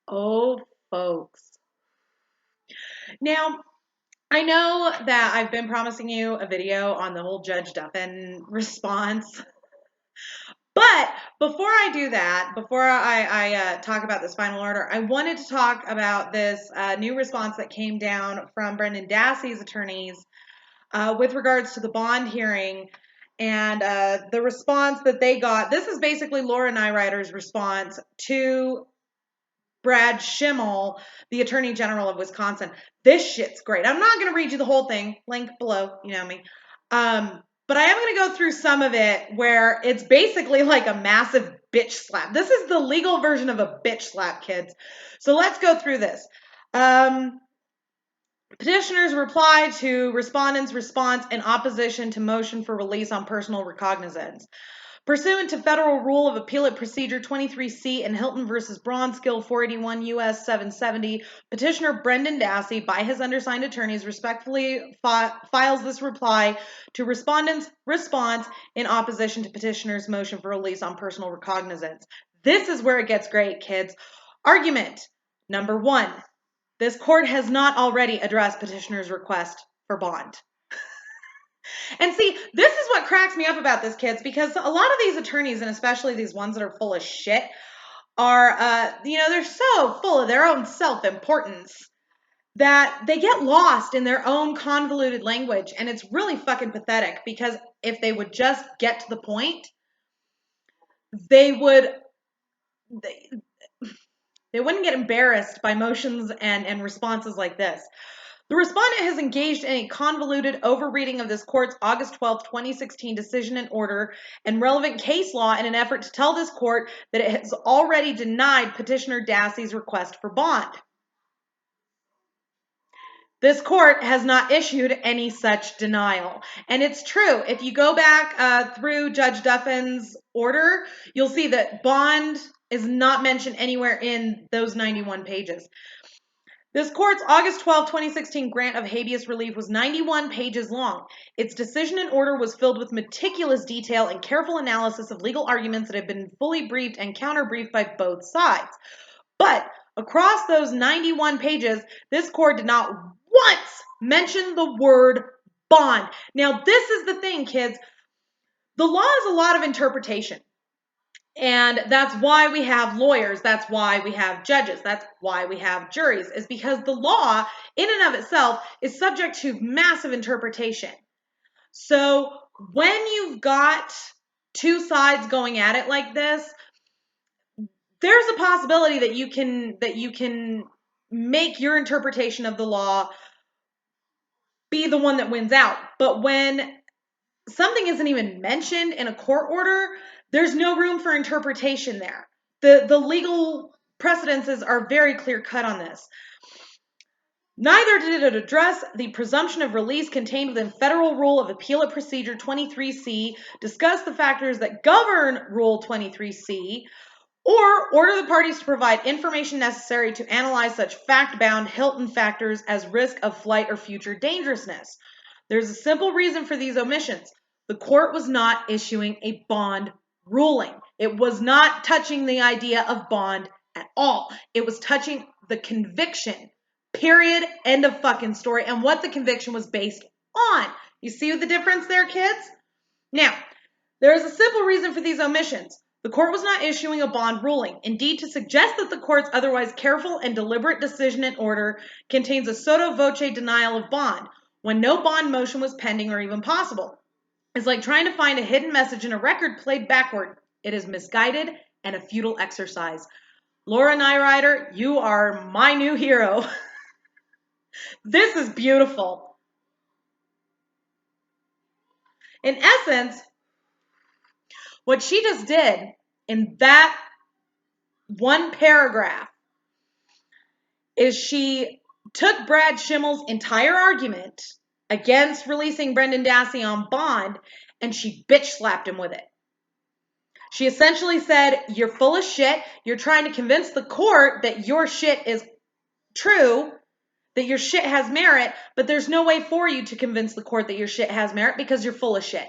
Oh, folks. Now, I know that I've been promising you a video on the whole Judge Duffin response, but before I do that, before I talk about this final order, I wanted to talk about this new response that came down from Brendan Dassey's attorneys with regards to the bond hearing and the response that they got. This is basically Laura Nyrider's response to Brad Schimmel, the Attorney General of Wisconsin. This shit's great. I'm not going to read you the whole thing. Link below. You know me. But I am going to go through some of it where it's basically like a massive bitch slap. This is the legal version of a bitch slap, kids. So let's go through this. Petitioner's reply to respondent's response in opposition to motion for release on personal recognizance. Pursuant to Federal Rule of Appellate Procedure 23C and Hilton v. Bronskill 481 U.S. 770, Petitioner Brendan Dassey, by his undersigned attorneys, respectfully files this reply to respondent's response in opposition to petitioner's motion for release on personal recognizance. This is where it gets great, kids. Argument number 1. This court has not already addressed petitioner's request for bond. And see, this is what cracks me up about this, kids, because a lot of these attorneys, and especially these ones that are full of shit, are, they're so full of their own self-importance that they get lost in their own convoluted language. And it's really fucking pathetic, because if they would just get to the point, they wouldn't get embarrassed by motions and responses like this. The respondent has engaged in a convoluted overreading of this court's August 12, 2016 decision and order and relevant case law in an effort to tell this court that it has already denied petitioner Dassey's request for bond. This court has not issued any such denial. And it's true. If you go back through Judge Duffin's order, you'll see that bond is not mentioned anywhere in those 91 pages. This court's August 12, 2016 grant of habeas relief was 91 pages long. Its decision and order was filled with meticulous detail and careful analysis of legal arguments that have been fully briefed and counter-briefed by both sides. But across those 91 pages, this court did not once mention the word bond. Now, this is the thing, kids. The law is a lot of interpretation. And that's why we have lawyers. That's why we have judges. That's why we have juries, is because the law in and of itself is subject to massive interpretation. So when you've got two sides going at it like this, there's a possibility that you can make your interpretation of the law be the one that wins out. But when something isn't even mentioned in a court order, there's no room for interpretation there. The legal precedences are very clear cut on this. Neither did it address the presumption of release contained within Federal Rule of Appellate Procedure 23C, discuss the factors that govern Rule 23C, or order the parties to provide information necessary to analyze such fact-bound Hilton factors as risk of flight or future dangerousness. There's a simple reason for these omissions. The court was not issuing a bond ruling. It was not touching the idea of bond at all. It was touching the conviction, period, end of fucking story, and what the conviction was based on. You see the difference there, kids? Now, there is a simple reason for these omissions. The court was not issuing a bond ruling. Indeed, to suggest that the court's otherwise careful and deliberate decision and order contains a sotto voce denial of bond, when no bond motion was pending or even possible. It's like trying to find a hidden message in a record played backward. It is misguided and a futile exercise. Laura Nyrider, you are my new hero. This is beautiful. In essence, what she just did in that one paragraph is she took Brad Schimmel's entire argument against releasing Brendan Dassey on bond, and she bitch slapped him with it. She essentially said, you're full of shit. You're trying to convince the court that your shit is true, that your shit has merit, but there's no way for you to convince the court that your shit has merit because you're full of shit.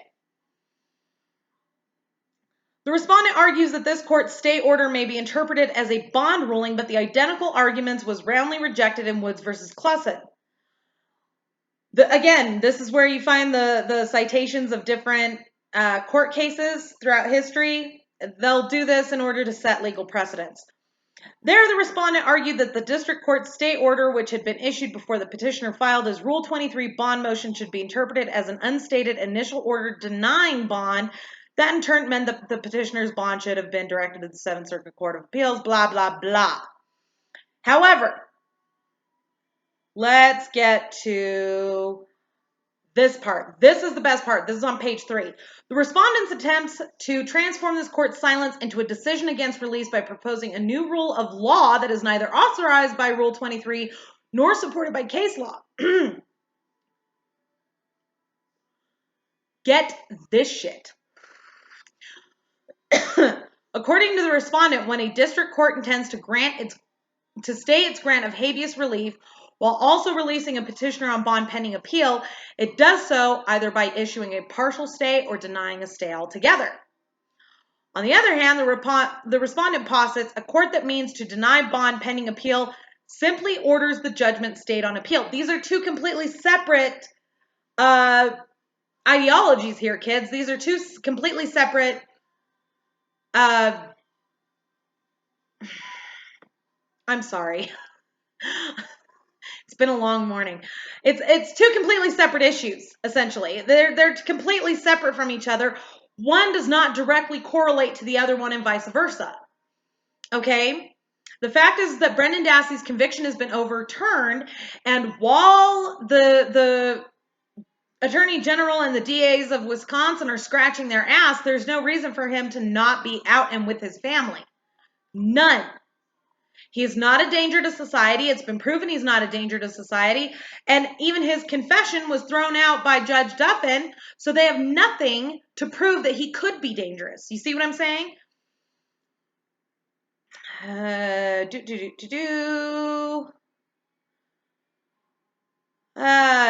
The respondent argues that this court's stay order may be interpreted as a bond ruling, but the identical arguments was roundly rejected in Woods versus Clussen. Again, this is where you find the citations of different court cases throughout history. They'll do this in order to set legal precedents. There, the respondent argued that the district court's stay order, which had been issued before the petitioner filed his Rule 23 bond motion, should be interpreted as an unstated initial order denying bond. That in turn meant that the petitioner's bond should have been directed to the Seventh Circuit Court of Appeals, blah, blah, blah. However, let's get to this part. This is the best part. This is on page 3. The respondent's attempts to transform this court's silence into a decision against release by proposing a new rule of law that is neither authorized by Rule 23 nor supported by case law. Get this shit. According to the respondent, when a district court intends to stay its grant of habeas relief while also releasing a petitioner on bond pending appeal, it does so either by issuing a partial stay or denying a stay altogether. On the other hand, the respondent posits a court that means to deny bond pending appeal simply orders the judgment stayed on appeal. These are two completely separate ideologies here, kids. These are two completely separate I'm sorry. It's been a long morning. It's two completely separate issues, essentially. They're completely separate from each other. One does not directly correlate to the other one and vice versa. Okay? The fact is that Brendan Dassey's conviction has been overturned, and while the Attorney General and the DAs of Wisconsin are scratching their ass, there's no reason for him to not be out and with his family. None. He is not a danger to society. It's been proven he's not a danger to society. And even his confession was thrown out by Judge Duffin, so they have nothing to prove that he could be dangerous. You see what I'm saying?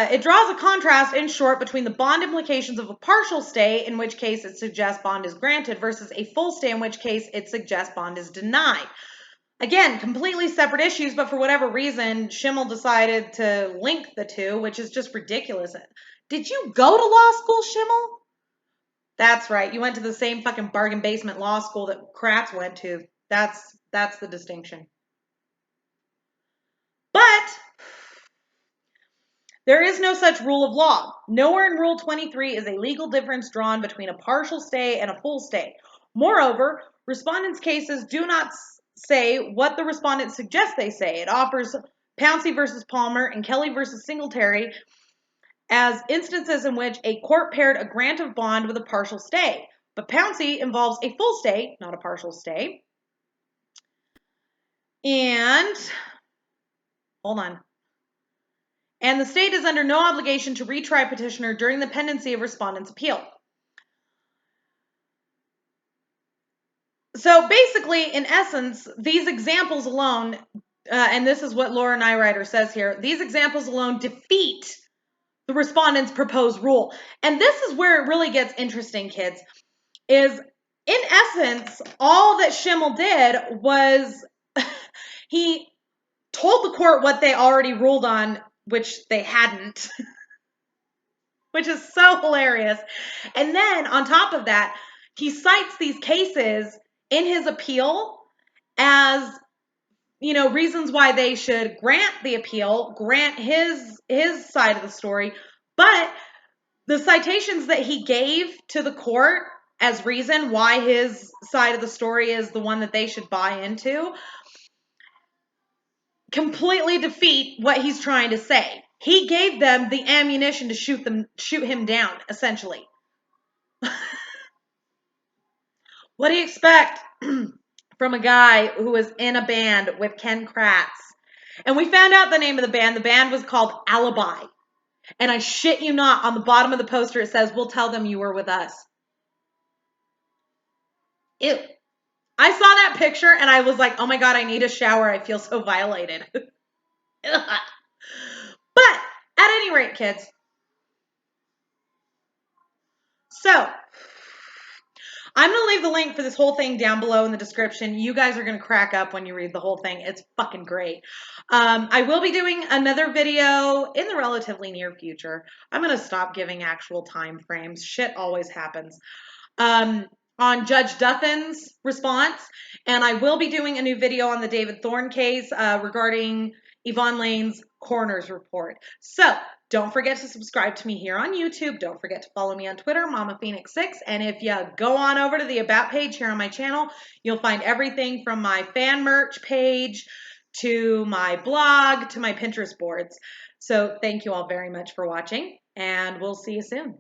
It draws a contrast, in short, between the bond implications of a partial stay, in which case it suggests bond is granted, versus a full stay, in which case it suggests bond is denied. Again, completely separate issues, but for whatever reason, Schimmel decided to link the two, which is just ridiculous. Did you go to law school, Schimmel? That's right. You went to the same fucking bargain basement law school that Kratz went to. That's the distinction. But there is no such rule of law. Nowhere in Rule 23 is a legal difference drawn between a partial stay and a full stay. Moreover, respondents' cases do not say what the respondent suggests they say. It offers Pouncey versus Palmer and Kelly versus Singletary as instances in which a court paired a grant of bond with a partial stay. But Pouncey involves a full stay, not a partial stay. And, hold on. And the state is under no obligation to retry petitioner during the pendency of respondent's appeal. So basically, in essence, these examples alone, and this is what Laura Nyrider says here, these examples alone defeat the respondent's proposed rule. And this is where it really gets interesting, kids, is in essence, all that Schimmel did was he told the court what they already ruled on, which they hadn't, which is so hilarious. And then on top of that, he cites these cases in his appeal as, you know, reasons why they should grant the appeal, grant his side of the story. But the citations that he gave to the court as reason why his side of the story is the one that they should buy into completely defeat what he's trying to say. He gave them the ammunition to shoot him down, essentially. What do you expect from a guy who was in a band with Ken Kratz? And we found out the name of the band. The band was called Alibi. And I shit you not, on the bottom of the poster it says, "We'll tell them you were with us." Ew. I saw that picture and I was like, oh my God, I need a shower. I feel so violated. But at any rate, kids. So, I'm going to leave the link for this whole thing down below in the description. You guys are going to crack up when you read the whole thing. It's fucking great. I will be doing another video in the relatively near future. I'm going to stop giving actual time frames. Shit always happens. On Judge Duffin's response, and I will be doing a new video on the David Thorne case regarding Yvonne Lane's coroner's report. So don't forget to subscribe to me here on YouTube. Don't forget to follow me on Twitter, Mama Phoenix 6. And if you go on over to the About page here on my channel, you'll find everything from my fan merch page to my blog to my Pinterest boards. So thank you all very much for watching, and we'll see you soon.